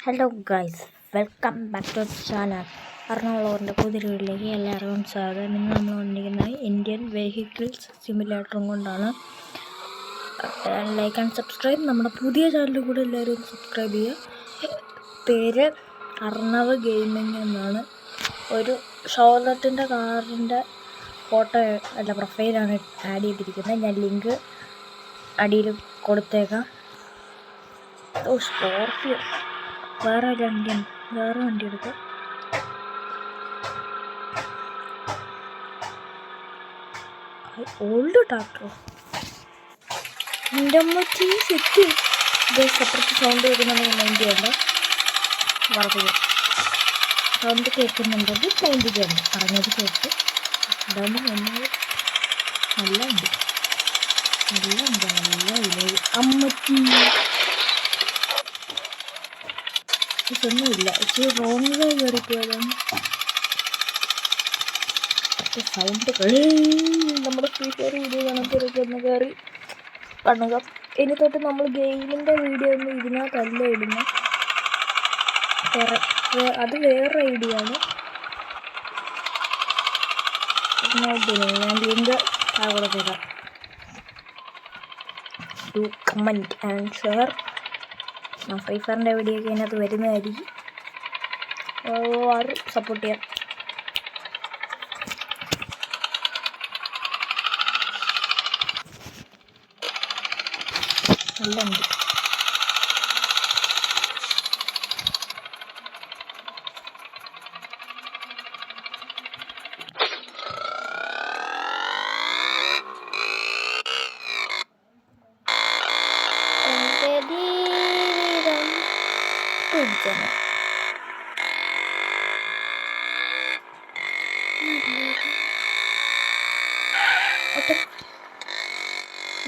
Hello guys, welcome back to channel. എറണാകുളത്തിൻ്റെ പുതിയ വീട്ടിലേക്ക് എല്ലാവർക്കും സ്വാഗതം. ഇന്ന് നമ്മൾ വന്നിരിക്കുന്നത് ഇന്ത്യൻ വെഹിക്കിൾസ് സിമുലേറ്ററും കൊണ്ടാണ്. Like and subscribe. നമ്മുടെ പുതിയ ചാനലിൽ കൂടെ എല്ലാവരും സബ്സ്ക്രൈബ് ചെയ്യുക. പേര് അർണവ് ഗെയിമിംഗ് എന്നാണ്. ഒരു ഷോർലറ്റിൻ്റെ കാറിൻ്റെ ഫോട്ടോ അല്ല പ്രൊഫൈലാണ് ആഡ് ചെയ്തിരിക്കുന്നത്. ഞാൻ ലിങ്ക് അടിയിൽ കൊടുത്തേക്കാം. സ്കോർപ്പിയോ വേറെ വണ്ടി എടുക്കാം. ഓൾഡ് ട്രാക്ടറോ എൻ്റെ അമ്മച്ചി സെറ്റ് സെപ്പറേറ്റ് സൗണ്ട് കേൾക്കുന്നുണ്ടെങ്കിൽ മൈൻഡ് ചെയ്യണ്ട. വളർത്തുക സൗണ്ട് കേൾക്കുന്നുണ്ടെങ്കിൽ മൈൻഡ് ചെയ്യണ്ട. പറഞ്ഞത് കേട്ട് അതാണ് നല്ല ഉണ്ട് അമ്മച്ചി ഇതൊന്നുമില്ല. ഇച്ചിരി റോങ് വേ കയറിപ്പോയതാണ്. സൗണ്ട് നമ്മുടെ ഫ്രീ ഫയർ വീഡിയോ കണക്കൊരുക്കുന്ന കയറി കാണുക. ഇനി തൊട്ട് നമ്മൾ ഗെയിമിൻ്റെ വീഡിയോ ഒന്നും ഇതിനകത്തല്ല ഇടുന്ന. അത് വേറെ ഐഡിയ ആണ്. ഞാൻ ലിങ്ക് കൊടുത്തേക്കാം. Do comment and share. Free ഫയറിൻ്റെ വീഡിയോ ഒക്കെ അതിനകത്ത് വരുന്നതായിരിക്കും. ആരും സപ്പോർട്ട് ചെയ്യാം. നല്ല ഉണ്ട്.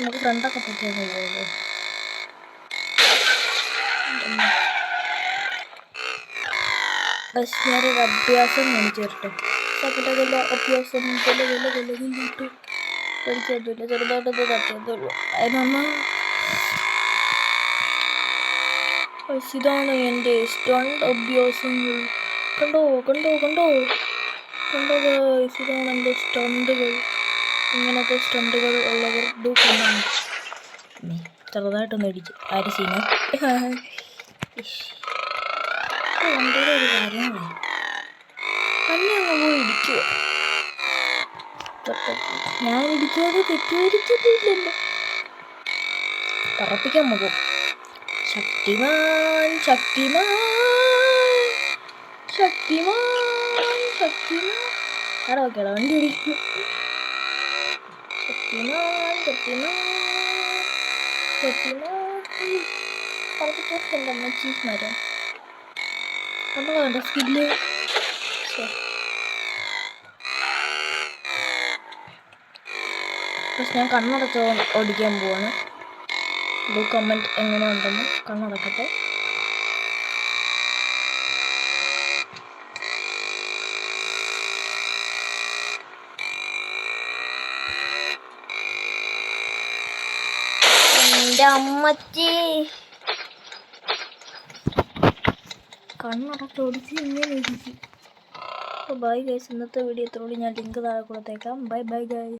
നമുക്ക് ഫ്രണ്ടൊക്കെ പറ്റിയാൽ കഴിയുമല്ലോ. ഞാനൊരു അഭ്യാസം കാണിച്ചു തരട്ടെ. അതിൻ്റെ അഭ്യാസം പഠിച്ചൊന്നുമില്ല, ചെറുതായിട്ടൊന്നും തട്ടിയതുള്ളൂ. അതിനൊന്നും ഇതാണ് എൻ്റെ സ്റ്റണ്ട് അഭ്യാസങ്ങൾ. കണ്ടോ ഇതാണ് എൻ്റെ സ്റ്റണ്ടുകൾ. ഇങ്ങനത്തെ സ്റ്റണ്ടുകൾ ഉള്ളവർ ഡു കമൻറ്റ്. ചെറുതായിട്ടൊന്ന് ഇടിച്ചു സീന. വണ്ടിയുടെ ഒരു കാര്യമാണ് തന്നെ അങ്ങ് പോയി ഇടിക്കുക. ഞാൻ ഇടിക്കാതെ തെറ്റിദ്ധരിച്ചിട്ടില്ലല്ലോ. പറപ്പിക്കാൻ പോകും. ശക്തിമാൻ ഓക്കേടാ വണ്ടി ഇടിക്കും. എൻ്റെ അമ്മച്ചീസ്മാരോ കണ്ടോ സ്കില്ല്. ഞാൻ കണ്ണടച്ച് ഓടിക്കാൻ പോവാണ്. ഡു കമൻറ്റ് എങ്ങനെ ഉണ്ടെന്ന്. കണ്ണടക്കട്ടെ. എൻ്റെ അമ്മച്ചി കണ്ണടച്ചോടിച്ച് ഇങ്ങനെ ഇരിക്കും. Bye guys. ഇന്നത്തെ വീഡിയോ എത്രയോളം ഞാൻ ലിങ്ക് താഴെ കൊടുത്തേക്കാം. Bye guys.